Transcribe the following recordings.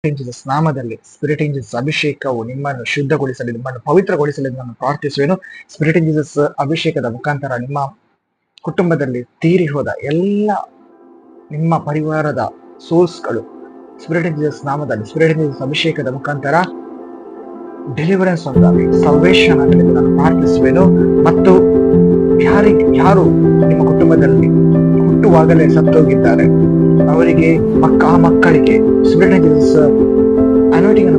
Angels ನಾಮದಲ್ಲಿ spirit angels ಅಭಿಷೇಕವು ನಿಮ್ಮನ್ನು ಶುದ್ಧಗೊಳಿಸಲಿ, ನಿಮ್ಮನ್ನು ಪವಿತ್ರಗೊಳಿಸಲಿ ನಾನು ಪ್ರಾರ್ಥಿಸುವೆನು. ಸ್ಪಿರಿಟ್ ಏಂಜಲ್ಸ್ ಅಭಿಷೇಕದ ಮುಖಾಂತರ ನಿಮ್ಮ ಕುಟುಂಬದಲ್ಲಿ ತೀರಿ ಹೋದ ಎಲ್ಲ ನಿಮ್ಮ ಪರಿವಾರದ ಸೋಲ್ಸ್ಗಳು ಸ್ಪಿರಿಟ್ ಏಂಜಲ್ಸ್ ನಾಮದಲ್ಲಿ ಸ್ಪಿರಿಟ್ ಏಂಜಲ್ಸ್ ಅಭಿಷೇಕದ ಮುಖಾಂತರ ಡೆಲಿವರೆನ್ಸ್ ಹೊಂದಾಗಲಿ, ಸಲ್ವೇಷನ್ ಆಗಲಿ ನಾನು ಪ್ರಾರ್ಥಿಸುವೆನು. ಮತ್ತು ಯಾರು ನಿಮ್ಮ ಕುಟುಂಬದಲ್ಲಿ ಹುಟ್ಟುವಾಗಲೇ ಸತ್ತೋಗಿದ್ದಾರೆ ಅವರಿಗೆ ಮಕ್ಕಳಿಗೆ ಸ್ಪಿರಿಟ್ ಏಂಜಲ್ಸ್ ಅನಾಯಿಂಟಿಂಗ್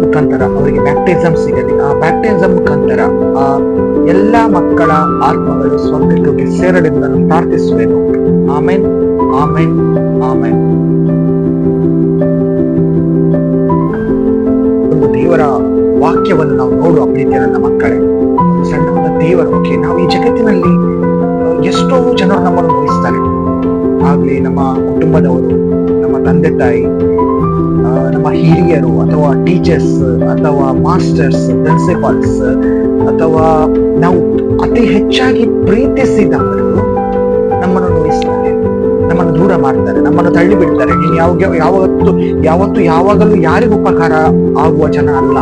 ಮುಖಾಂತರ ಅವರಿಗೆ ಬ್ಯಾಪ್ಟಿಸಮ್ ಸಿಗಲಿ. ಆ ಬ್ಯಾಪ್ಟಿಸಮ್ ಮುಖಾಂತರ ಆ ಎಲ್ಲಾ ಮಕ್ಕಳ ಆತ್ಮಗಳು ಸ್ವರ್ಗಕ್ಕೆ ಸೇರಲೆಂದು ನಾನು ಪ್ರಾರ್ಥಿಸುವೆನು. Amen, amen, amen. ಒಂದು ದೇವರ ವಾಕ್ಯವನ್ನು ನಾವು ನೋಡುವ ಪ್ರೀತಿಯ ನನ್ನ ಮಕ್ಕಳೇ, ಸಣ್ಣವಾದ ದೇವರು. ನಾವು ಈ ಜಗತ್ತಿನಲ್ಲಿ ಎಷ್ಟೋ ಜನರು ನಮ್ಮನ್ನು ನೋಯಿಸ್ತಾರೆ, ಆಗ್ಲಿ ನಮ್ಮ ಕುಟುಂಬದವರು, ನಮ್ಮ ತಂದೆ ತಾಯಿ, ನಮ್ಮ ಹಿರಿಯರು ಅಥವಾ ಟೀಚರ್ಸ್ ಅಥವಾ ಮಾಸ್ಟರ್ಸ್, ಪ್ರಿನ್ಸಿಪಾಲ್ಸ್ ಅಥವಾ ನಾವು ಅತಿ ಹೆಚ್ಚಾಗಿ ಪ್ರೀತಿಸಿದವರು ನಮ್ಮನ್ನು ನೋಯಿಸ್ತಾರೆ, ನಮ್ಮನ್ನು ದೂರ ಮಾಡ್ತಾರೆ, ನಮ್ಮನ್ನು ತಳ್ಳಿ ಬಿಡ್ತಾರೆ. ನೀನು ಯಾವತ್ತು ಯಾವಾಗಲೂ ಯಾರಿಗೂ ಉಪಕಾರ ಆಗುವ ಜನ ಅಲ್ಲ.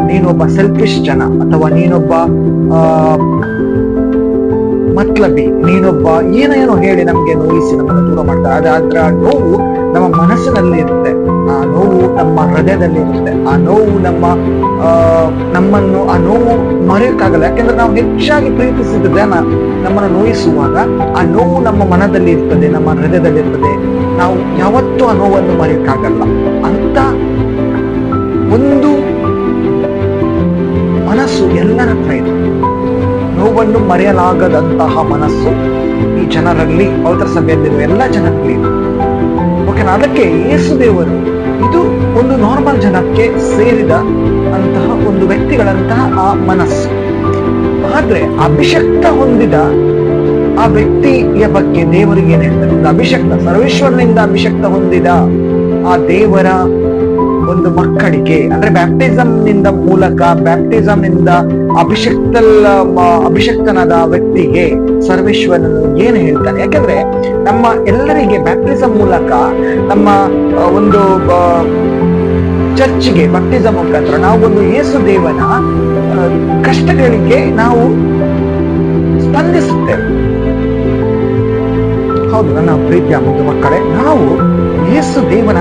ನೀನೊಬ್ಬ ಸೆಲ್ಫಿಶ್ ಜನ, ಅಥವಾ ನೀನೊಬ್ಬ ಮತ್ಲಬಿ, ನೀನೊಬ್ಬ ಏನೇನೋ ಹೇಳಿ ನಮ್ಗೆ ನೋಯಿಸಿ ನಮ್ಮನ್ನು ದೂರ ಮಾಡ್ತಾರೆ. ಅದರ ನೋವು ನಮ್ಮ ಮನಸ್ಸಿನಲ್ಲಿ ಇರುತ್ತೆ, ಆ ನೋವು ನಮ್ಮ ಹೃದಯದಲ್ಲಿ ಇರುತ್ತೆ, ಆ ನೋವು ನಮ್ಮನ್ನು ಆ ನೋವು ಮರೆಯಕ್ಕಾಗಲ್ಲ. ಯಾಕೆಂದ್ರೆ ನಾವು ಹೆಚ್ಚಾಗಿ ಪ್ರೀತಿಸಿದ ಜನ ನಮ್ಮನ್ನು ನೋಯಿಸುವಾಗ ಆ ನೋವು ನಮ್ಮ ಮನದಲ್ಲಿ ಇರ್ತದೆ, ನಮ್ಮ ಹೃದಯದಲ್ಲಿ ಇರ್ತದೆ. ನಾವು ಯಾವತ್ತೂ ಆ ನೋವನ್ನು ಮರೆಯಕ್ಕಾಗಲ್ಲ. ಅಂತ ಒಂದು ಮನಸ್ಸು ಎಲ್ಲರ ಹತ್ರ ಇದೆ. ನೋವನ್ನು ಮರೆಯಲಾಗದಂತಹ ಮನಸ್ಸು ಈ ಜನರಲ್ಲಿ, ಪವಿತ್ರ ಸಭೆಯಲ್ಲಿರುವ ಎಲ್ಲ ಜನರಲ್ಲಿ ಇದೆ. ಓಕೆನಾ? ಅದಕ್ಕೆ ಯೇಸು ದೇವರು ಇದು ಒಂದು ನಾರ್ಮಲ್ ಜನಕ್ಕೆ ಸೇರಿದ ಅಂತಹ ಒಂದು ವ್ಯಕ್ತಿಗಳಂತಹ ಆ ಮನಸ್ಸು. ಆದ್ರೆ ಅಭಿಷಕ್ತ ಹೊಂದಿದ ಆ ವ್ಯಕ್ತಿಯ ಬಗ್ಗೆ ದೇವರಿಗೆ ಏನ್ ಹೇಳ್ತಾರೆ? ಒಂದು ಅಭಿಷಕ್ತ, ಸರ್ವೇಶ್ವರನಿಂದ ಅಭಿಷಕ್ತ ಹೊಂದಿದ ಆ ದೇವರ ಒಂದು ಮಕ್ಕಳಿಗೆ, ಅಂದ್ರೆ ಬ್ಯಾಪ್ಟಿಸಮ್ ನಿಂದ ಮೂಲಕ, ಬ್ಯಾಪ್ಟಿಸಮ್ ನಿಂದ ಅಭಿಷಕ್ತನಾದ ವ್ಯಕ್ತಿಗೆ ಸರ್ವೇಶ್ವರನು ಏನು ಹೇಳ್ತಾನೆ? ಯಾಕಂದ್ರೆ ನಮ್ಮ ಎಲ್ಲರಿಗೆ ಬ್ಯಾಪ್ಟಿಸಮ್ ಮೂಲಕ, ನಮ್ಮ ಒಂದು ಚರ್ಚ್ಗೆ ಬ್ಯಾಪ್ಟಿಸಮ್ ಮುಖಾಂತರ ನಾವು ಒಂದು ಯೇಸು ದೇವನ ಕಷ್ಟಗಳಿಗೆ ನಾವು ಸ್ಪಂದಿಸುತ್ತೇವೆ. ಹೌದು ನನ್ನ ಪ್ರೀತಿಯ ಮುದ್ದು ಮಕ್ಕಳೇ, ನಾವು ಯೇಸು ದೇವನ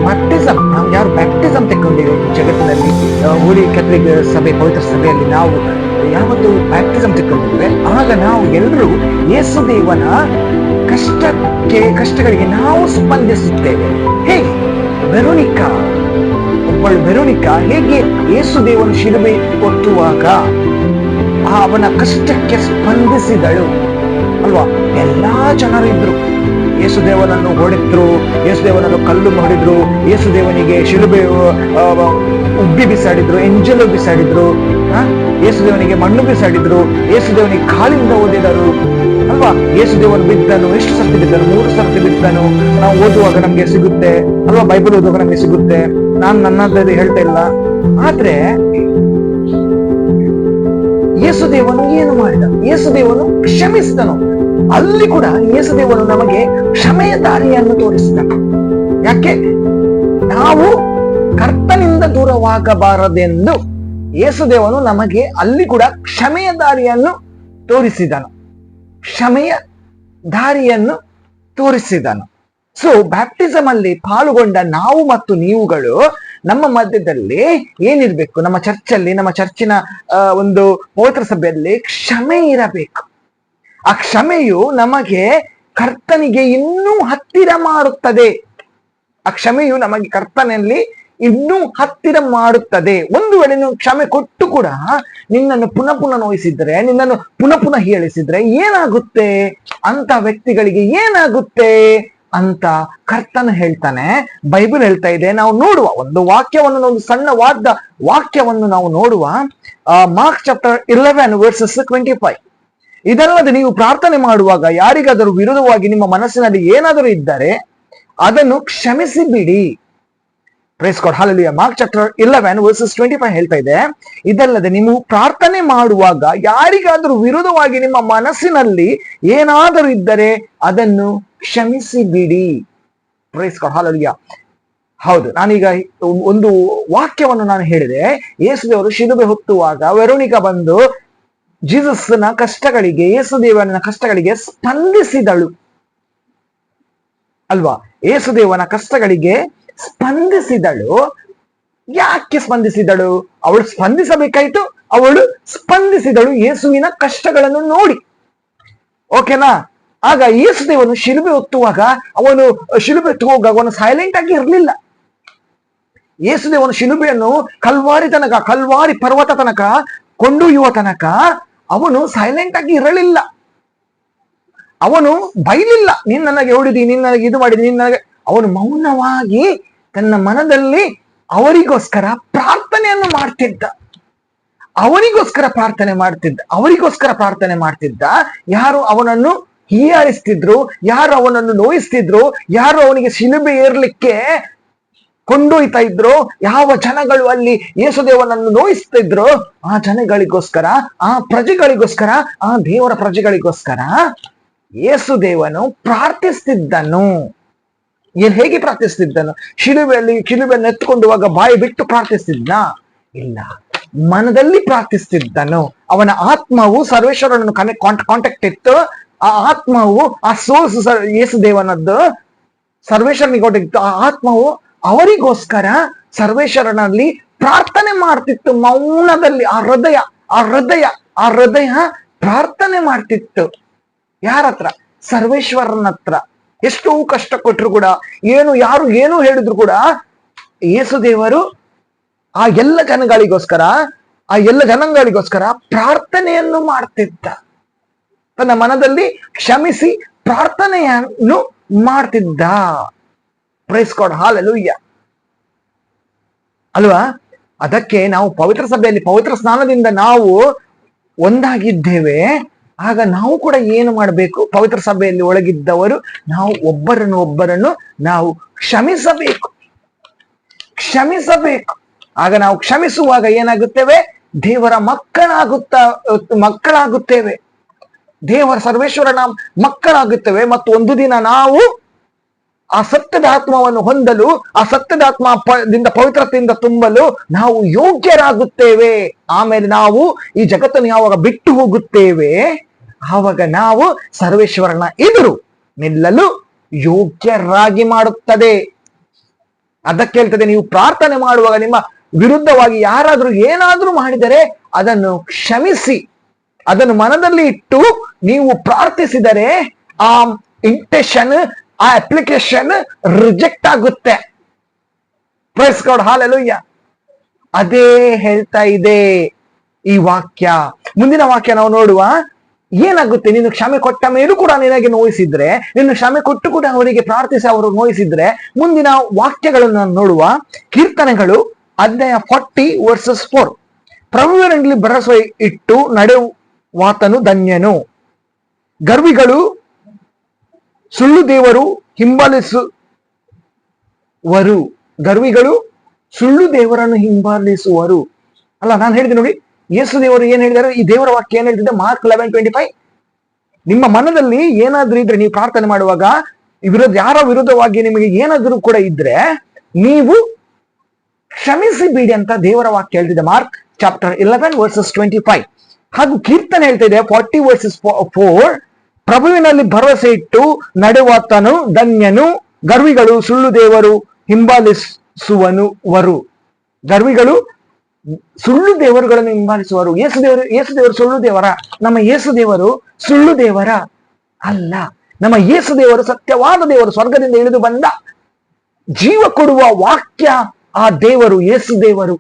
ಬ್ಯಾಪ್ಟಿಸಮ್, ನಾವು ಯಾರು ಬ್ಯಾಪ್ಟಿಸಮ್ ತೆಕ್ಕೊಂಡಿದ್ದೇವೆ ಜಗತ್ತಿನಲ್ಲಿ, ಹೋಲಿ ಕ್ಯಾಥಲಿಕ್ ಸಭೆ, ಪವಿತ್ರ ಸಭೆಯಲ್ಲಿ ನಾವು ಯಾವತ್ತು ಬ್ಯಾಪ್ಟಿಸಮ್ ತೆಕ್ಕೊಂಡಿದ್ದೇವೆ, ಆಗ ನಾವು ಎಲ್ಲರೂ ಯೇಸು ದೇವನ ಕಷ್ಟಗಳಿಗೆ ನಾವು ಸ್ಪಂದಿಸುತ್ತೇವೆ. ಹೇಗೆ ವೆರೋನಿಕಾ ಹೇಗೆ ಯೇಸು ದೇವನ ಶಿಲುಬೆ ಒತ್ತುವಾಗ ಅವನ ಕಷ್ಟಕ್ಕೆ ಸ್ಪಂದಿಸಿದಳು ಅಲ್ವಾ? ಎಲ್ಲಾ ಜನರು ಇದ್ರು, ಯೇಸುದೇವನನ್ನು ಹೊಡೆದ್ರು, ಯೇಸುದೇವನನ್ನು ಕಲ್ಲು ಹೊಡೆದ್ರು, ಯೇಸುದೇವನಿಗೆ ಶಿಲುಬೆ ಉಬ್ಬಿ ಬಿಸಾಡಿದ್ರು, ಎಂಜಲು ಬಿಸಾಡಿದ್ರು, ಯೇಸುದೇವನಿಗೆ ಮಣ್ಣು ಬಿಸಾಡಿದ್ರು, ಯೇಸುದೇವನಿಗೆ ಕಾಲಿಂದ ಓದಿದರು ಅಲ್ವಾ? ಯೇಸುದೇವನು ಬಿದ್ದನು, ಎಷ್ಟು ಸರ್ತಿ ಬಿದ್ದನು? 3 ಸರ್ತಿ ಬಿದ್ದನು. ನಾವು ಓದುವಾಗ ನಮ್ಗೆ ಸಿಗುತ್ತೆ ಅಲ್ವಾ? ಬೈಬಲ್ ಓದುವಾಗ ನಮ್ಗೆ ಸಿಗುತ್ತೆ. ನಾನು ನನ್ನದಲ್ಲಿ ಹೇಳ್ತಾ ಇಲ್ಲ. ಆದ್ರೆ ಯೇಸುದೇವನು ಏನು ಮಾಡಿದ? ಯೇಸುದೇವನು ಕ್ಷಮಿಸಿದನು. ಅಲ್ಲಿ ಕೂಡ ಯೇಸುದೇವನು ನಮಗೆ ಕ್ಷಮೆಯ ದಾರಿಯನ್ನು ತೋರಿಸಿದನು. ಯಾಕೆ? ನಾವು ಕರ್ತನಿಂದ ದೂರವಾಗಬಾರದೆಂದು ಯೇಸುದೇವನು ನಮಗೆ ಅಲ್ಲಿ ಕೂಡ ಕ್ಷಮೆಯ ದಾರಿಯನ್ನು ತೋರಿಸಿದನು. ಕ್ಷಮೆಯ ದಾರಿಯನ್ನು ತೋರಿಸಿದನು. ಸೊ ಬ್ಯಾಪ್ಟಿಸಮ್ ಅಲ್ಲಿ ಪಾಲ್ಗೊಂಡ ನಾವು ಮತ್ತು ನೀವುಗಳು ನಮ್ಮ ಮಧ್ಯದಲ್ಲಿ ಏನಿರ್ಬೇಕು? ನಮ್ಮ ಚರ್ಚಲ್ಲಿ, ನಮ್ಮ ಚರ್ಚಿನ ಒಂದು ಪವಿತ್ರ ಸಭೆಯಲ್ಲಿ ಕ್ಷಮೆ ಇರಬೇಕು. ಆ ಕ್ಷಮೆಯು ನಮಗೆ ಕರ್ತನಿಗೆ ಇನ್ನೂ ಹತ್ತಿರ ಮಾಡುತ್ತದೆ. ಆ ಕ್ಷಮೆಯು ನಮಗೆ ಕರ್ತನಲ್ಲಿ ಇನ್ನೂ ಹತ್ತಿರ ಮಾಡುತ್ತದೆ. ಒಂದು ವೇಳೆ ನೀವು ಕ್ಷಮೆ ಕೊಟ್ಟು ಕೂಡ ನಿನ್ನನ್ನು ಪುನಃ ನೋಯಿಸಿದ್ರೆ, ನಿನ್ನನ್ನು ಪುನಃ ಹೀಳಿಸಿದ್ರೆ ಏನಾಗುತ್ತೆ? ಅಂತ ವ್ಯಕ್ತಿಗಳಿಗೆ ಏನಾಗುತ್ತೆ ಅಂತ ಕರ್ತನ ಹೇಳ್ತಾನೆ, ಬೈಬಲ್ ಹೇಳ್ತಾ ಇದೆ. ನಾವು ನೋಡುವ ಒಂದು ವಾಕ್ಯವನ್ನು, ಒಂದು ಸಣ್ಣವಾದ ವಾಕ್ಯವನ್ನು ನಾವು ನೋಡುವ. Mark chapter 11 versus 25. ಇದಲ್ಲದೆ ನೀವು ಪ್ರಾರ್ಥನೆ ಮಾಡುವಾಗ ಯಾರಿಗಾದರೂ ವಿರೋಧವಾಗಿ ನಿಮ್ಮ ಮನಸ್ಸಿನಲ್ಲಿ ಏನಾದರೂ ಇದ್ದರೆ ಅದನ್ನು ಕ್ಷಮಿಸಿ ಬಿಡಿ. Price God, hallelujah. Mark chapter 11 versus 25 ಹೇಳ್ತಾ ಇದೆ, ಇದಲ್ಲದೆ ನೀವು ಪ್ರಾರ್ಥನೆ ಮಾಡುವಾಗ ಯಾರಿಗಾದರೂ ವಿರೋಧವಾಗಿ ನಿಮ್ಮ ಮನಸ್ಸಿನಲ್ಲಿ ಏನಾದರೂ ಇದ್ದರೆ ಅದನ್ನು ಕ್ಷಮಿಸಿ ಬಿಡಿ. Price God, hallelujah. ಹೌದು, ನಾನೀಗ ಒಂದು ವಾಕ್ಯವನ್ನು ನಾನು ಹೇಳಿದೆ. ಯೇಸುದೇವರು ಶಿಲುಬೆ ಹೊತ್ತುವಾಗ ವೆರೋನಿಕಾ ಬಂದು ಜೀಸಸ್ನ ಕಷ್ಟಗಳಿಗೆ, ಯೇಸುದೇವನ ಕಷ್ಟಗಳಿಗೆ ಸ್ಪಂದಿಸಿದಳು ಅಲ್ವಾ? ಯೇಸುದೇವನ ಕಷ್ಟಗಳಿಗೆ ಸ್ಪಂದಿಸಿದಳು. ಯಾಕೆ ಸ್ಪಂದಿಸಿದಳು? ಅವಳು ಸ್ಪಂದಿಸಬೇಕಾಯ್ತು, ಅವಳು ಸ್ಪಂದಿಸಿದಳು ಯೇಸುವಿನ ಕಷ್ಟಗಳನ್ನು ನೋಡಿ. ಓಕೆನಾ? ಆಗ ಯೇಸುದೇವನು ಶಿಲುಬೆ ಹೊತ್ತುವಾಗ ಅವನು ಶಿಲುಬೆ ಹೊತ್ತುವಾಗ ಅವನು ಸೈಲೆಂಟ್ ಆಗಿ ಇರಲಿಲ್ಲ. ಯೇಸುದೇವನು ಶಿಲುಬೆಯನ್ನು ಕಲ್ವಾರಿ ಪರ್ವತ ತನಕ ಕೊಂಡೊಯ್ಯುವ ತನಕ ಅವನು ಸೈಲೆಂಟ್ ಆಗಿ ಇರಲಿಲ್ಲ. ಅವನು ಬೈಲಿಲ್ಲ, ನೀನ್ ನನಗೆ ಹೊಡಿದಿ, ನೀನ್ ನನಗೆ ಇದು ಮಾಡಿದಿ, ಅವನು ಮೌನವಾಗಿ ತನ್ನ ಮನದಲ್ಲಿ ಅವರಿಗೋಸ್ಕರ ಪ್ರಾರ್ಥನೆಯನ್ನು ಮಾಡ್ತಿದ್ದ. ಅವರಿಗೋಸ್ಕರ ಪ್ರಾರ್ಥನೆ ಮಾಡ್ತಿದ್ದ. ಯಾರು ಅವನನ್ನು ಹೀಯಾಳಿಸ್ತಿದ್ರು, ಯಾರು ಅವನನ್ನು ನೋಯಿಸ್ತಿದ್ರು, ಯಾರು ಅವನಿಗೆ ಶಿಲುಬೆ ಏರ್ಲಿಕ್ಕೆ ಕೊಂಡೊಯ್ತಾ ಇದ್ರು, ಯಾವ ಜನಗಳು ಅಲ್ಲಿ ಯೇಸುದೇವನನ್ನು ನೋಯಿಸ್ತಿದ್ರು, ಆ ಜನಗಳಿಗೋಸ್ಕರ, ಆ ಪ್ರಜೆಗಳಿಗೋಸ್ಕರ, ಆ ದೇವರ ಪ್ರಜೆಗಳಿಗೋಸ್ಕರ ಯೇಸುದೇವನು ಪ್ರಾರ್ಥಿಸ್ತಿದ್ದನು. ಹೇಗೆ ಪ್ರಾರ್ಥಿಸ್ತಿದ್ದನು? ಶಿಲುಬೆಯನ್ನು ಎತ್ತುಕೊಂಡುವಾಗ ಬಾಯಿ ಬಿಟ್ಟು ಪ್ರಾರ್ಥಿಸ್ತಿದ್ನ? ಇಲ್ಲ, ಮನದಲ್ಲಿ ಪ್ರಾರ್ಥಿಸ್ತಿದ್ದನು. ಅವನ ಆತ್ಮವು ಸರ್ವೇಶ್ವರನನ್ನು ಕಾಂಟ್ಯಾಕ್ಟ್ ಇತ್ತು. ಆ ಆತ್ಮವು, ಆ ಸೋರ್ಸ್ ಯೇಸುದೇವನದ್ದು ಸರ್ವೇಶ್ವರನಿಗೆ ಕೊಟ್ಟಿತ್ತು. ಆ ಆತ್ಮವು ಅವರಿಗೋಸ್ಕರ ಸರ್ವೇಶ್ವರನಲ್ಲಿ ಪ್ರಾರ್ಥನೆ ಮಾಡ್ತಿತ್ತು. ಮೌನದಲ್ಲಿ ಆ ಹೃದಯ ಪ್ರಾರ್ಥನೆ ಮಾಡ್ತಿತ್ತು. ಯಾರ ಹತ್ರ? ಸರ್ವೇಶ್ವರನ ಹತ್ರ. ಎಷ್ಟೋ ಕಷ್ಟ ಕೊಟ್ಟರು ಕೂಡ, ಯಾರು ಏನು ಹೇಳಿದ್ರು ಕೂಡ ಯೇಸುದೇವರು ಆ ಎಲ್ಲ ಜನಗಳಿಗೋಸ್ಕರ ಪ್ರಾರ್ಥನೆಯನ್ನು ಮಾಡ್ತಿದ್ದ. ತನ್ನ ಮನದಲ್ಲಿ ಕ್ಷಮಿಸಿ ಪ್ರಾರ್ಥನೆಯನ್ನು ಮಾಡ್ತಿದ್ದ. ಪ್ರೈಸ್ ಗಾಡ್, ಹಲ್ಲೆಲೂಯಾ ಅಲ್ವಾ? ಅದಕ್ಕೆ ನಾವು ಪವಿತ್ರ ಸಭೆಯಲ್ಲಿ ಪವಿತ್ರ ಸ್ನಾನದಿಂದ ನಾವು ಒಂದಾಗಿದ್ದೇವೆ. ಆಗ ನಾವು ಕೂಡ ಏನು ಮಾಡಬೇಕು? ಪವಿತ್ರ ಸಭೆಯಲ್ಲಿ ಒಳಗಿದ್ದವರು ನಾವು ಒಬ್ಬರನ್ನು ನಾವು ಕ್ಷಮಿಸಬೇಕು. ಆಗ ನಾವು ಕ್ಷಮಿಸುವಾಗ ಏನಾಗುತ್ತೇವೆ? ದೇವರ ಮಕ್ಕಳಾಗುತ್ತೇವೆ. ದೇವರ ಸರ್ವೇಶ್ವರನ ಮಕ್ಕಳಾಗುತ್ತೇವೆ. ಮತ್ತು ಒಂದು ದಿನ ನಾವು ಆ ಸತ್ಯದ ಆತ್ಮವನ್ನು ಹೊಂದಲು, ಆ ಸತ್ಯದ ಆತ್ಮದಿಂದ ಪವಿತ್ರತೆಯಿಂದ ತುಂಬಲು ನಾವು ಯೋಗ್ಯರಾಗುತ್ತೇವೆ. ಆಮೇಲೆ ನಾವು ಈ ಜಗತ್ತನ್ನು ಯಾವಾಗ ಬಿಟ್ಟು ಹೋಗುತ್ತೇವೆ, ಆವಾಗ ನಾವು ಸರ್ವೇಶ್ವರನ ಎದುರು ನಿಲ್ಲಲು ಯೋಗ್ಯರಾಗಿ ಮಾಡುತ್ತದೆ. ಅದಕ್ಕೆ ಹೇಳ್ತದೆ, ನೀವು ಪ್ರಾರ್ಥನೆ ಮಾಡುವಾಗ ನಿಮ್ಮ ವಿರುದ್ಧವಾಗಿ ಯಾರಾದ್ರೂ ಏನಾದ್ರೂ ಮಾಡಿದರೆ ಅದನ್ನು ಕ್ಷಮಿಸಿ, ಅದನ್ನು ಮನದಲ್ಲಿ ಇಟ್ಟು ನೀವು ಪ್ರಾರ್ಥಿಸಿದರೆ ಆ ಇಂಟೆನ್ಷನ್, ಆ ಅಪ್ಲಿಕೇಶನ್ ರಿಜೆಕ್ಟ್ ಆಗುತ್ತೆ. Price God, hallelujah. ಅದೇ ಹೇಳ್ತಾ ಇದೆ ಈ ವಾಕ್ಯ. ಮುಂದಿನ ವಾಕ್ಯ ನಾವು ನೋಡುವ. ಏನಾಗುತ್ತೆ? ನೀನು ಕ್ಷಮೆ ಕೊಟ್ಟ ಮೇಲೂ ಕೂಡ ನಿನಗೆ ನೋಯಿಸಿದ್ರೆ, ನಿನ್ನ ಕ್ಷಮೆ ಕೊಟ್ಟು ಕೂಡ ಅವರಿಗೆ ಪ್ರಾರ್ಥಿಸಿ ಅವರು ನೋಯಿಸಿದ್ರೆ, ಮುಂದಿನ ವಾಕ್ಯಗಳನ್ನು ನೋಡುವ. ಕೀರ್ತನೆಗಳು ಅಧ್ಯಾಯ 40 ವರ್ಸಸ್ 4. ಪ್ರಭುವಿನಲ್ಲಿ ಭರವಸೆ ಇಟ್ಟು ನಡೆಯುವಾತನು ಧನ್ಯನು. ಗರ್ವಿಗಳು ಸುಳ್ಳು ದೇವರು ದೇವರನ್ನು ಹಿಂಬಾಲಿಸುವರು. ಅಲ್ಲ, ನಾನು ಹೇಳಿದೆ ನೋಡಿ, ಯೇಸು ದೇವರು ಏನ್ ಹೇಳಿದ್ದಾರೆ? ಈ ದೇವರ ವಾಕ್ಯ ಏನ್ ಹೇಳ್ತಿದೆ? ಮಾರ್ಕ್ 11:25. ನಿಮ್ಮ ಮನದಲ್ಲಿ ಏನಾದ್ರೂ ಇದ್ರೆ, ನೀವು ಪ್ರಾರ್ಥನೆ ಮಾಡುವಾಗ ಯಾರ ವಿರುದ್ಧವಾಗಿ ನಿಮಗೆ ಏನಾದ್ರೂ ಕೂಡ ಇದ್ರೆ ನೀವು ಕ್ಷಮಿಸಿ ಬಿಡಿ ಅಂತ ದೇವರ ವಾಕ್ಯ ಹೇಳ್ತಿದೆ. Mark chapter 11 versus 25. ಹಾಗೂ ಕೀರ್ತನೆ ಹೇಳ್ತಾ ಇದೆ 40 ವರ್ಸಸ್ 4. ಪ್ರಭುವಿನಲ್ಲಿ ಭರವಸೆ ಇಟ್ಟು ನಡೆಯುವಾತನು ಧನ್ಯನು. ಗರ್ವಿಗಳು ಸುಳ್ಳು ದೇವರು ಹಿಂಬಾಲಿಸುವವರು. ಗರ್ವಿಗಳು ಸುಳ್ಳು ದೇವರುಗಳನ್ನು ಹಿಂಬಾಲಿಸುವರು. ಯೇಸು ದೇವರು ಸುಳ್ಳು ದೇವರ? ನಮ್ಮ ಯೇಸು ದೇವರು ಸುಳ್ಳು ದೇವರ ಅಲ್ಲ. ನಮ್ಮ ಯೇಸು ದೇವರು ಸತ್ಯವಾದ ದೇವರು, ಸ್ವರ್ಗದಿಂದ ಇಳಿದು ಬಂದ ಜೀವ ಕೊಡುವ ವಾಕ್ಯ ಆ ದೇವರು, ಯೇಸು ದೇವರು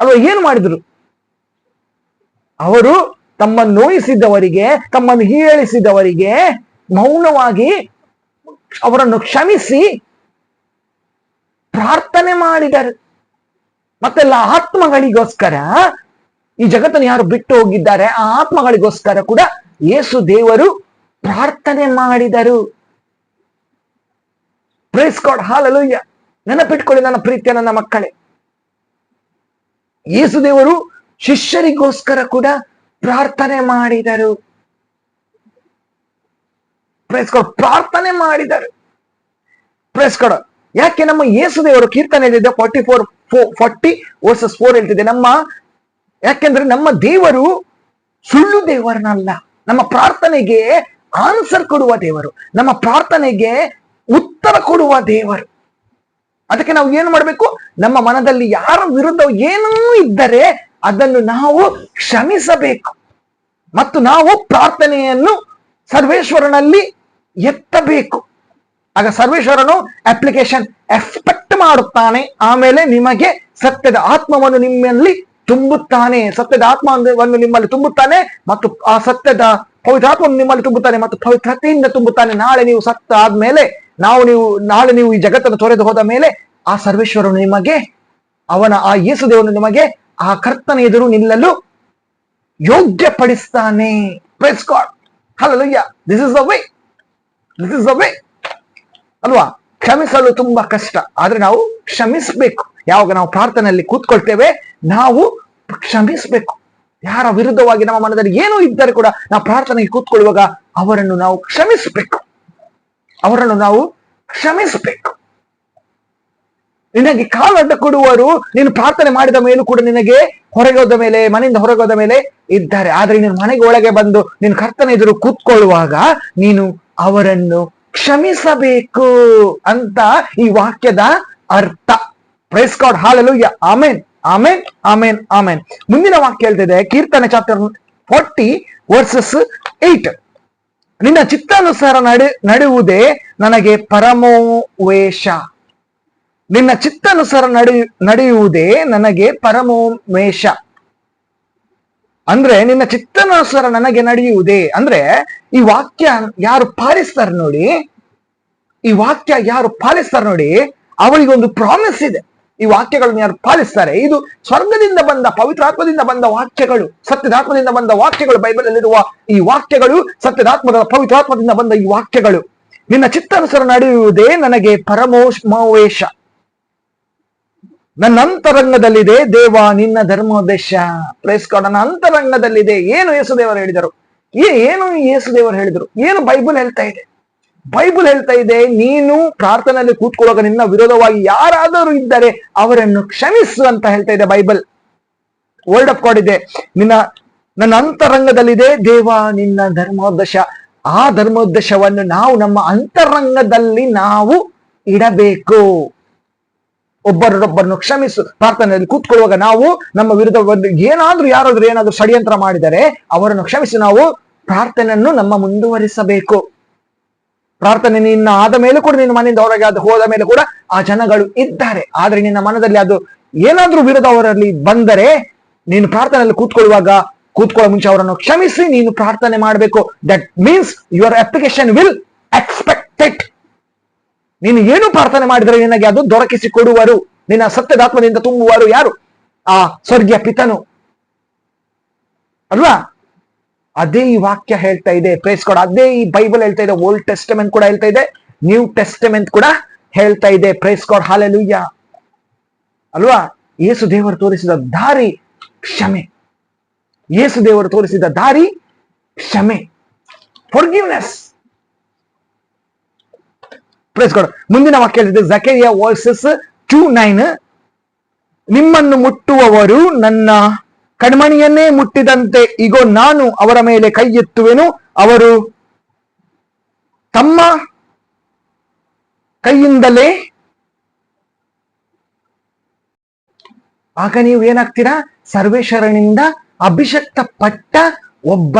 ಅಲ್ವಾ? ಏನು ಮಾಡಿದ್ರು ಅವರು? ತಮ್ಮನ್ನು ನೋಯಿಸಿದವರಿಗೆ, ತಮ್ಮನ್ನು ಹೀಯಾಳಿಸಿದವರಿಗೆ ಮೌನವಾಗಿ ಅವರನ್ನು ಕ್ಷಮಿಸಿ ಪ್ರಾರ್ಥನೆ ಮಾಡಿದರು. ಮತ್ತೆಲ್ಲ ಆತ್ಮಗಳಿಗೋಸ್ಕರ, ಈ ಜಗತ್ತನ್ನು ಯಾರು ಬಿಟ್ಟು ಹೋಗಿದ್ದಾರೆ ಆ ಆತ್ಮಗಳಿಗೋಸ್ಕರ ಕೂಡ ಯೇಸು ದೇವರು ಪ್ರಾರ್ಥನೆ ಮಾಡಿದರು. Price God, hallelujah. ನೆನಪಿಟ್ಕೊಳ್ಳಿ ನನ್ನ ಪ್ರೀತಿಯ ನನ್ನ ಮಕ್ಕಳೇ, ಯೇಸು ದೇವರು ಶಿಷ್ಯರಿಗೋಸ್ಕರ ಕೂಡ ಪ್ರಾರ್ಥನೆ ಮಾಡಿದರು. ಪ್ರೈಸ್ ಗಾಡ್, ಪ್ರಾರ್ಥನೆ ಮಾಡಿದರು. Praise God. ಯಾಕೆ ನಮ್ಮ ಯೇಸು ದೇವರು ಕೀರ್ತನೆ 40 ಹೇಳ್ತಿದೆ ಯಾಕೆಂದ್ರೆ ನಮ್ಮ ದೇವರು ಸುಳ್ಳು ದೇವರನ್ನಲ್ಲ, ನಮ್ಮ ಪ್ರಾರ್ಥನೆಗೆ ಆನ್ಸರ್ ಕೊಡುವ ದೇವರು, ನಮ್ಮ ಪ್ರಾರ್ಥನೆಗೆ ಉತ್ತರ ಕೊಡುವ ದೇವರು. ಅದಕ್ಕೆ ನಾವು ಏನು ಮಾಡಬೇಕು? ನಮ್ಮ ಮನದಲ್ಲಿ ಯಾರ ವಿರುದ್ಧ ಏನೂ ಇದ್ದರೆ ಅದನ್ನು ನಾವು ಕ್ಷಮಿಸಬೇಕು ಮತ್ತು ನಾವು ಪ್ರಾರ್ಥನೆಯನ್ನು ಸರ್ವೇಶ್ವರನಲ್ಲಿ ಎತ್ತಬೇಕು. ಆಗ ಸರ್ವೇಶ್ವರನು ಅಪ್ಲಿಕೇಶನ್ ಎಕ್ಸ್ಪೆಕ್ಟ್ ಮಾಡುತ್ತಾನೆ. ಆಮೇಲೆ ನಿಮಗೆ ಸತ್ಯದ ಆತ್ಮವನ್ನು ನಿಮ್ಮಲ್ಲಿ ತುಂಬುತ್ತಾನೆ, ಸತ್ಯದ ಆತ್ಮವನ್ನು ನಿಮ್ಮಲ್ಲಿ ತುಂಬುತ್ತಾನೆ ಮತ್ತು ಆ ಸತ್ಯದ ಪವಿತ್ರಾತ್ಮವನ್ನು ನಿಮ್ಮಲ್ಲಿ ತುಂಬುತ್ತಾನೆ ಮತ್ತು ಪವಿತ್ರತೆಯಿಂದ ತುಂಬುತ್ತಾನೆ. ನಾಳೆ ನೀವು ಸತ್ತ ಆದ್ಮೇಲೆ ನಾಳೆ ನೀವು ಈ ಜಗತ್ತನ್ನು ತೊರೆದು ಹೋದ ಮೇಲೆ ಆ ಸರ್ವೇಶ್ವರನು ನಿಮಗೆ, ಆ ಯೇಸು ದೇವನು ನಿಮಗೆ ಆ ಕರ್ತನ ಎದುರು ನಿಲ್ಲಲು ಯೋಗ್ಯಪಡಿಸ್ತಾನೆ. Praise God, hallelujah. This is the way, this is the way ಅಲ್ವಾ? ಕ್ಷಮಿಸಲು ತುಂಬಾ ಕಷ್ಟ, ಆದ್ರೆ ನಾವು ಕ್ಷಮಿಸಬೇಕು. ಯಾವಾಗ ನಾವು ಪ್ರಾರ್ಥನೆಯಲ್ಲಿ ಕೂತ್ಕೊಳ್ತೇವೆ ನಾವು ಕ್ಷಮಿಸಬೇಕು. ಯಾರ ವಿರುದ್ಧವಾಗಿ ನಮ್ಮ ಮನದಲ್ಲಿ ಏನೂ ಇದ್ದರೆ ಕೂಡ ನಾವು ಪ್ರಾರ್ಥನೆಗೆ ಕೂತ್ಕೊಳ್ಳುವಾಗ ಅವರನ್ನು ನಾವು ಕ್ಷಮಿಸಬೇಕು. ನಿನಗೆ ಕಾಲಡ್ಡ ಕೊಡುವರು ನೀನು ಪ್ರಾರ್ಥನೆ ಮಾಡಿದ ಮೇಲೂ ಕೂಡ ನಿನಗೆ ಮನೆಯಿಂದ ಹೊರಗೆ ಹೋದ ಮೇಲೆ ಇದ್ದಾರೆ. ಆದ್ರೆ ನೀನು ಮನೆಗೆ ಒಳಗೆ ಬಂದು ನೀನು ಕರ್ತನ ಎದುರು ಕೂತ್ಕೊಳ್ಳುವಾಗ ನೀನು ಅವರನ್ನು ಕ್ಷಮಿಸಬೇಕು ಅಂತ ಈ ವಾಕ್ಯದ ಅರ್ಥ. Price God, hallelujah, amen, amen, amen, amen. ಮುಂದಿನ ವಾಕ್ಯ ಹೇಳ್ತಿದೆ, ಕೀರ್ತನೆ ಚಾಪ್ಟರ್ 40:8. ನಿನ್ನ ಚಿತ್ತಾನುಸಾರ ನಡೆಯುವುದೇ ನನಗೆ ಪರಮೋವೇಶ. ನಿನ್ನ ಚಿತ್ತಾನುಸಾರ ನಡೆಯುವುದೇ ನನಗೆ ಪರಮೋವೇಶ ಅಂದ್ರೆ ನಿನ್ನ ಚಿತ್ತಾನುಸಾರ ನನಗೆ ನಡೆಯುವುದೇ ಅಂದ್ರೆ ಈ ವಾಕ್ಯ ಯಾರು ಪಾಲಿಸ್ತಾರೆ ನೋಡಿ, ಅವರಿಗೊಂದು ಪ್ರಾಮಿಸ್ ಇದೆ. ಈ ವಾಕ್ಯಗಳನ್ನು ಯಾರು ಪಾಲಿಸ್ತಾರೆ, ಇದು ಸ್ವರ್ಗದಿಂದ ಬಂದ ಪವಿತ್ರಾತ್ಮದಿಂದ ಬಂದ ವಾಕ್ಯಗಳು, ಸತ್ಯದಾತ್ಮದಿಂದ ಬಂದ ವಾಕ್ಯಗಳು. ಬೈಬಲ್ ಅಲ್ಲಿರುವ ಈ ವಾಕ್ಯಗಳು ಸತ್ಯದಾತ್ಮದ ಪವಿತ್ರಾತ್ಮದಿಂದ ಬಂದ ಈ ವಾಕ್ಯಗಳು. ನಿನ್ನ ಚಿತ್ತಾನುಸಾರ ನಡೆಯುವುದೇ ನನಗೆ ಪರಮೋವೇಶ. ನನ್ನ ಅಂತರಂಗದಲ್ಲಿದೆ ದೇವ ನಿನ್ನ ಧರ್ಮೋದ್ದೇಶ. ಪ್ರೈಸ್ ಗಾಡ್, ನನ್ನ ಅಂತರಂಗದಲ್ಲಿದೆ. ಏನು ಯೇಸುದೇವರು ಹೇಳಿದರು? ಏನು ಬೈಬಲ್ ಹೇಳ್ತಾ ಇದೆ? ಬೈಬಲ್ ಹೇಳ್ತಾ ಇದೆ, ನೀನು ಪ್ರಾರ್ಥನೆಯಲ್ಲಿ ಕೂತ್ಕೊಳ್ಳುವಾಗ ನಿನ್ನ ವಿರೋಧವಾಗಿ ಯಾರಾದರೂ ಇದ್ದರೆ ಅವರನ್ನು ಕ್ಷಮಿಸು ಅಂತ ಹೇಳ್ತಾ ಇದೆ ಬೈಬಲ್. ವರ್ಡ್ ಆಫ್ ಗಾಡ್ ಇದೆ. ನನ್ನ ಅಂತರಂಗದಲ್ಲಿದೆ ದೇವ ನಿನ್ನ ಧರ್ಮೋದ್ದೇಶ. ಆ ಧರ್ಮೋದ್ದೇಶವನ್ನು ನಾವು ನಮ್ಮ ಅಂತರಂಗದಲ್ಲಿ ನಾವು ಇಡಬೇಕು. ಒಬ್ಬರೊಬ್ಬರನ್ನು ಕ್ಷಮಿಸು. ಪ್ರಾರ್ಥನೆಯಲ್ಲಿ ಕೂತ್ಕೊಳ್ಳುವಾಗ ನಾವು ನಮ್ಮ ವಿರುದ್ಧ ಯಾರಾದ್ರೂ ಷಡ್ಯಂತ್ರ ಮಾಡಿದರೆ ಅವರನ್ನು ಕ್ಷಮಿಸಿ ನಾವು ಪ್ರಾರ್ಥನೆಯನ್ನು ನಮ್ಮ ಮುಂದುವರಿಸಬೇಕು. ಪ್ರಾರ್ಥನೆ ನಿನ್ನ ಆದ ಮೇಲೆ ಕೂಡ, ನಿನ್ನ ಮನೆಯಿಂದ ಹೊರಗೆ ಹೋದ ಮೇಲೆ ಕೂಡ ಆ ಜನಗಳು ಇದ್ದಾರೆ. ಆದ್ರೆ ನಿನ್ನ ಮನದಲ್ಲಿ ಅದು ಏನಾದ್ರೂ ವಿರೋಧ ಅವರಲ್ಲಿ ಬಂದರೆ ನೀನು ಪ್ರಾರ್ಥನೆಯಲ್ಲಿ ಕೂತ್ಕೊಳ್ಳೋ ಮುಂಚೆ ಅವರನ್ನು ಕ್ಷಮಿಸಿ ನೀನು ಪ್ರಾರ್ಥನೆ ಮಾಡಬೇಕು. That means your application will expected. ನೀನು ಏನು ಪ್ರಾರ್ಥನೆ ಮಾಡಿದರೆ ನಿನಗೆ ಅದು ದೊರಕಿಸಿ ಕೊಡುವರು. ನಿನ್ನ ಸತ್ಯದಾತ್ಮದಿಂದ ತುಂಬುವರು ಯಾರು? ಆ ಸ್ವರ್ಗೀಯ ಪಿತನು ಅಲ್ವಾ? ಅದೇ ಈ ವಾಕ್ಯ ಹೇಳ್ತಾ ಇದೆ. ಪ್ರೈಸ್ ಗಾಡ್, ಅದೇ ಈ ಬೈಬಲ್ ಹೇಳ್ತಾ ಇದೆ. ಓಲ್ಡ್ ಟೆಸ್ಟಮೆಂಟ್ ಕೂಡ ಹೇಳ್ತಾ ಇದೆ, ನ್ಯೂ ಟೆಸ್ಟಮೆಂಟ್ ಕೂಡ ಹೇಳ್ತಾ ಇದೆ. ಪ್ರೈಸ್ ಗಾಡ್, ಹಲ್ಲೆಲೂಯಾ ಅಲ್ವಾ? ಯೇಸು ದೇವರು ತೋರಿಸಿದ ದಾರಿ ಕ್ಷಮೆ. ಫಾರ್ಗಿವ್ನೆಸ್. Praise God. ಮುಂದಿನ ವಾಕ್ಯ ಹೇಳಿದೆ ಜಕರಿಯಾ 2:9. ನಿಮ್ಮನ್ನು ಮುಟ್ಟುವವರು ನನ್ನ ಕಣ್ಮಣಿಯನ್ನೇ ಮುಟ್ಟಿದಂತೆ ಇಗೋ ನಾನು ಅವರ ಮೇಲೆ ಕೈ ಎತ್ತುವೆನು, ಅವರು ತಮ್ಮ ಕೈಯಿಂದಲೇ. ಆಗ ನೀವು ಏನಾಗ್ತೀರಾ? ಸರ್ವೇಶ್ವರನಿಂದ ಅಭಿಷಕ್ತ ಪಟ್ಟ ಒಬ್ಬ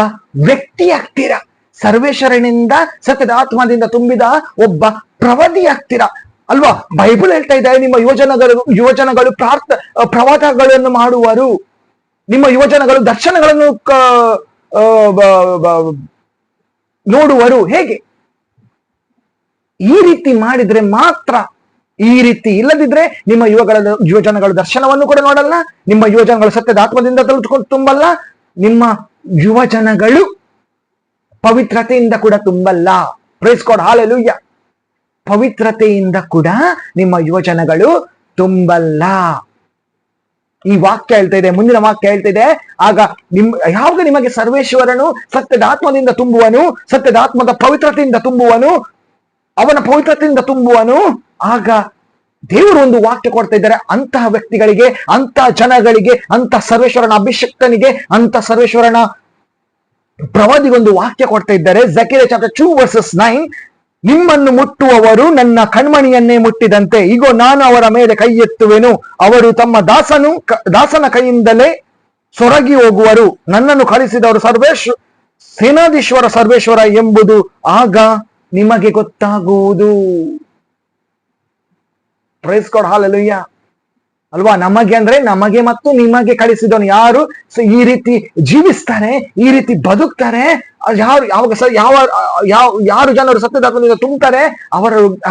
ವ್ಯಕ್ತಿ ಆಗ್ತೀರಾ. ಸರ್ವೇಶ್ವರನಿಂದ ಸತ್ಯದ ಆತ್ಮದಿಂದ ತುಂಬಿದ ಒಬ್ಬ ಪ್ರವಾದಿ ಆಗ್ತೀರಾ ಅಲ್ವಾ? ಬೈಬಲ್ ಹೇಳ್ತಾ ಇದೆ, ನಿಮ್ಮ ಯುವಜನಗಳು ಪ್ರವಾದಗಳನ್ನು ಮಾಡುವರು. ನಿಮ್ಮ ಯುವಜನಗಳು ದರ್ಶನಗಳನ್ನು ನೋಡುವರು. ಹೇಗೆ? ಈ ರೀತಿ ಮಾಡಿದ್ರೆ ಮಾತ್ರ. ಈ ರೀತಿ ಇಲ್ಲದಿದ್ರೆ ನಿಮ್ಮ ಯುವಜನಗಳು ದರ್ಶನವನ್ನು ಕೂಡ ನೋಡಲ್ಲ, ನಿಮ್ಮ ಯುವಜನಗಳು ಸತ್ಯದ ಆತ್ಮದಿಂದ ತುಂಬಲ್ಲ, ನಿಮ್ಮ ಯುವಜನಗಳು ಪವಿತ್ರತೆಯಿಂದ ಕೂಡ ತುಂಬಲ್ಲ. Praise God, hallelujah. ಪವಿತ್ರತೆಯಿಂದ ಕೂಡ ನಿಮ್ಮ ಯುವಜನಗಳು ತುಂಬಲ್ಲ. ಈ ವಾಕ್ಯ ಹೇಳ್ತಾ ಇದೆ. ಮುಂದಿನ ವಾಕ್ಯ ಹೇಳ್ತಾ ಇದೆ, ಯಾವಾಗ ನಿಮಗೆ ಸರ್ವೇಶ್ವರನು ಸತ್ಯದ ಆತ್ಮದಿಂದ ತುಂಬುವನು, ಸತ್ಯದ ಆತ್ಮದ ಪವಿತ್ರತೆಯಿಂದ ತುಂಬುವನು, ಅವನ ಪವಿತ್ರತೆಯಿಂದ ತುಂಬುವನು, ಆಗ ದೇವರು ಒಂದು ವಾಕ್ಯ ಕೊಡ್ತಾ ಇದ್ದಾರೆ ಅಂತಹ ವ್ಯಕ್ತಿಗಳಿಗೆ, ಅಂತ ಜನಗಳಿಗೆ, ಅಂತ ಸರ್ವೇಶ್ವರನ ಅಭಿಷಕ್ತನಿಗೆ, ಅಂತ ಸರ್ವೇಶ್ವರನ ಪ್ರವಾದಿಗೊಂದು ವಾಕ್ಯ ಕೊಡ್ತಾ ಇದ್ದಾರೆ. Zechariah chapter 2 verses 9, ನಿಮ್ಮನ್ನು ಮುಟ್ಟುವವರು ನನ್ನ ಕಣ್ಮಣಿಯನ್ನೇ ಮುಟ್ಟಿದಂತೆ, ಈಗ ನಾನು ಅವರ ಮೇಲೆ ಕೈ ಎತ್ತುವೆನು, ಅವರು ತಮ್ಮ ದಾಸನ ಕೈಯಿಂದಲೇ ಸೊರಗಿ ಹೋಗುವರು, ನನ್ನನ್ನು ಕಳಿಸಿದವರು ಸೇನಾಧೀಶ್ವರ ಸರ್ವೇಶ್ವರ ಎಂಬುದು ಆಗ ನಿಮಗೆ ಗೊತ್ತಾಗುವುದು. ಪ್ರೈಸ್ ಗಾಡ್, ಹಲ್ಲೆಲೂಯಾ ಅಲ್ವಾ? ನಮಗೆ ಅಂದ್ರೆ ನಮಗೆ ಮತ್ತು ನಿಮಗೆ ಕಳಿಸಿದವನು ಯಾರು ಈ ರೀತಿ ಜೀವಿಸ್ತಾರೆ, ಈ ರೀತಿ ಬದುಕ್ತಾರೆ, ಯಾರು ಜನರು ಸತ್ಯದಾತ್ಮದಿಂದ ತುಂಬುತ್ತಾರೆ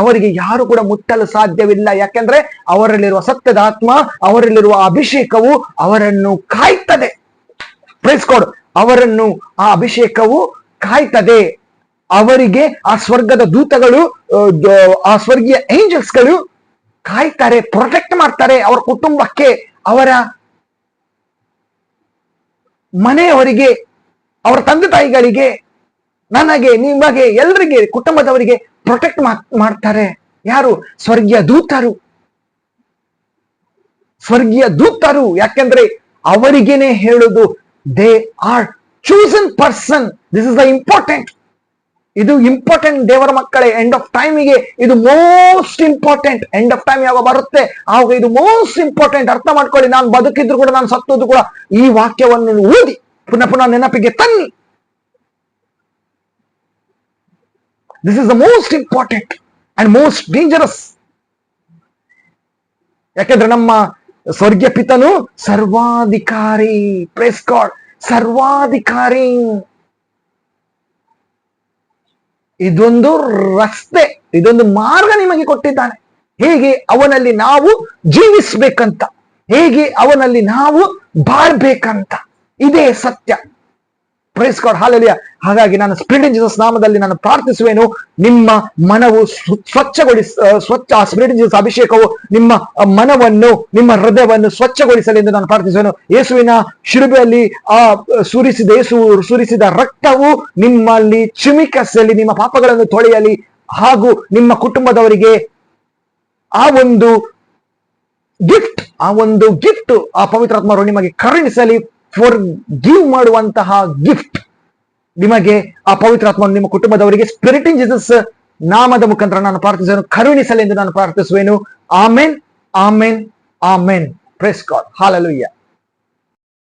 ಅವರಿಗೆ ಯಾರು ಕೂಡ ಮುಟ್ಟಲು ಸಾಧ್ಯವಿಲ್ಲ. ಯಾಕೆಂದ್ರೆ ಅವರಲ್ಲಿರುವ ಸತ್ಯದಾತ್ಮ, ಅವರಲ್ಲಿರುವ ಅಭಿಷೇಕವು ಅವರನ್ನು ಕಾಯ್ತದೆ. ಪ್ರೈಸ್ ಗಾಡ್, ಅವರನ್ನು ಆ ಅಭಿಷೇಕವು ಕಾಯ್ತದೆ. ಅವರಿಗೆ ಆ ಸ್ವರ್ಗದ ದೂತಗಳು, ಆ ಸ್ವರ್ಗೀಯ ಏಂಜಲ್ಸ್ಗಳು ಕಾಯ್ತಾರೆ, ಪ್ರೊಟೆಕ್ಟ್ ಮಾಡ್ತಾರೆ. ಅವರ ಕುಟುಂಬಕ್ಕೆ, ಅವರ ಮನೆಯವರಿಗೆ, ಅವರ ತಂದೆ ತಾಯಿಗಳಿಗೆ, ನನಗೆ, ನಿಮಗೆ, ಎಲ್ಲರಿಗೆ, ಕುಟುಂಬದವರಿಗೆ ಪ್ರೊಟೆಕ್ಟ್ ಮಾಡ್ತಾರೆ. ಯಾರು? ಸ್ವರ್ಗೀಯ ದೂತರು. ಸ್ವರ್ಗೀಯ ದೂತರು. ಯಾಕೆಂದ್ರೆ ಅವರಿಗೇನೆ ಹೇಳುದು, they are chosen person. This is the important. ಇದು ಇಂಪಾರ್ಟೆಂಟ್ ದೇವರ ಮಕ್ಕಳೇ. ಎಂಡ್ ಆಫ್ ಟೈಮಿಗೆ ಇದು most important. End of time ಯಾವಾಗ ಬರುತ್ತೆ ಆವಾಗ ಇದು ಮೋಸ್ಟ್ ಇಂಪಾರ್ಟೆಂಟ್. ಅರ್ಥ ಮಾಡ್ಕೊಳ್ಳಿ. ನಾನು ಬದುಕಿದ್ರು ಕೂಡ, ನಾನು ಸತ್ತೋದು ಕೂಡ ಈ ವಾಕ್ಯವನ್ನು ಓದಿ ಪುನಃ ಪುನಃ ನೆನಪಿಗೆ ತನ್ನಿ. This is the most important and most dangerous. ಯಾಕೆಂದ್ರೆ ನಮ್ಮ ಸ್ವರ್ಗೀಯ ಪಿತನು ಸರ್ವಾಧಿಕಾರಿ. ಪ್ರೈಸ್ ಗಾಡ್, ಸರ್ವಾಧಿಕಾರಿ. ಇದೊಂದು ರಸ್ತೆ, ಇದೊಂದು ಮಾರ್ಗ ನಿಮಗೆ ಕೊಟ್ಟಿದ್ದಾನೆ. ಹೇಗೆ ಅವನಲ್ಲಿ ನಾವು ಜೀವಿಸ್ಬೇಕಂತ, ಹೇಗೆ ಅವನಲ್ಲಿ ನಾವು ಬಾಳ್ಬೇಕಂತ, ಇದೇ ಸತ್ಯ. Price God, hallelujah. ಹಾಗಾಗಿ ನಾನು ಸ್ಪಿರಿಟ್ ಇನ್ ಜೀಸಸ್ ನಾಮದಲ್ಲಿ ನಾನು ಪ್ರಾರ್ಥಿಸುವೆನು, ನಿಮ್ಮ ಮನವು ಸ್ವಚ್ಛ ಸ್ಪಿರಿಟ್ ಇನ್ ಜೀಸಸ್ ಅಭಿಷೇಕವು ನಿಮ್ಮ ಮನವನ್ನು, ನಿಮ್ಮ ಹೃದಯವನ್ನು ಸ್ವಚ್ಛಗೊಳಿಸಲಿ ಎಂದು ನಾನು ಪ್ರಾರ್ಥಿಸುವೆನು. ಯೇಸುವಿನ ಶಿಲುಬೆಯಲ್ಲಿ ಯೇಸು ಸುರಿಸಿದ ರಕ್ತವು ನಿಮ್ಮಲ್ಲಿ ಚಿಮಿಕಿಸಲಿ, ನಿಮ್ಮ ಪಾಪಗಳನ್ನು ತೊಳೆಯಲಿ, ಹಾಗೂ ನಿಮ್ಮ ಕುಟುಂಬದವರಿಗೆ ಆ ಒಂದು ಗಿಫ್ಟ್ ಆ ಪವಿತ್ರಾತ್ಮರು ನಿಮಗೆ ಕರುಣಿಸಲಿ. ಫಾರ್ ಗಿವ್ ಮಾಡುವಂತಹ ಗಿಫ್ಟ್ ನಿಮಗೆ ಆ ಪವಿತ್ರಾತ್ಮ ನಿಮ್ಮ ಕುಟುಂಬದವರಿಗೆ ಸ್ಪಿರಿಟ್ ಇನ್ ಜೀಸಸ್ ನಾಮದ ಮುಖಾಂತರ ನಾನು ಪ್ರಾರ್ಥಿಸುವೆನು, ಕರುಣಿಸಲಿ ಎಂದು ನಾನು ಪ್ರಾರ್ಥಿಸುವೆನು. Amen, amen, amen. Praise God, hallelujah.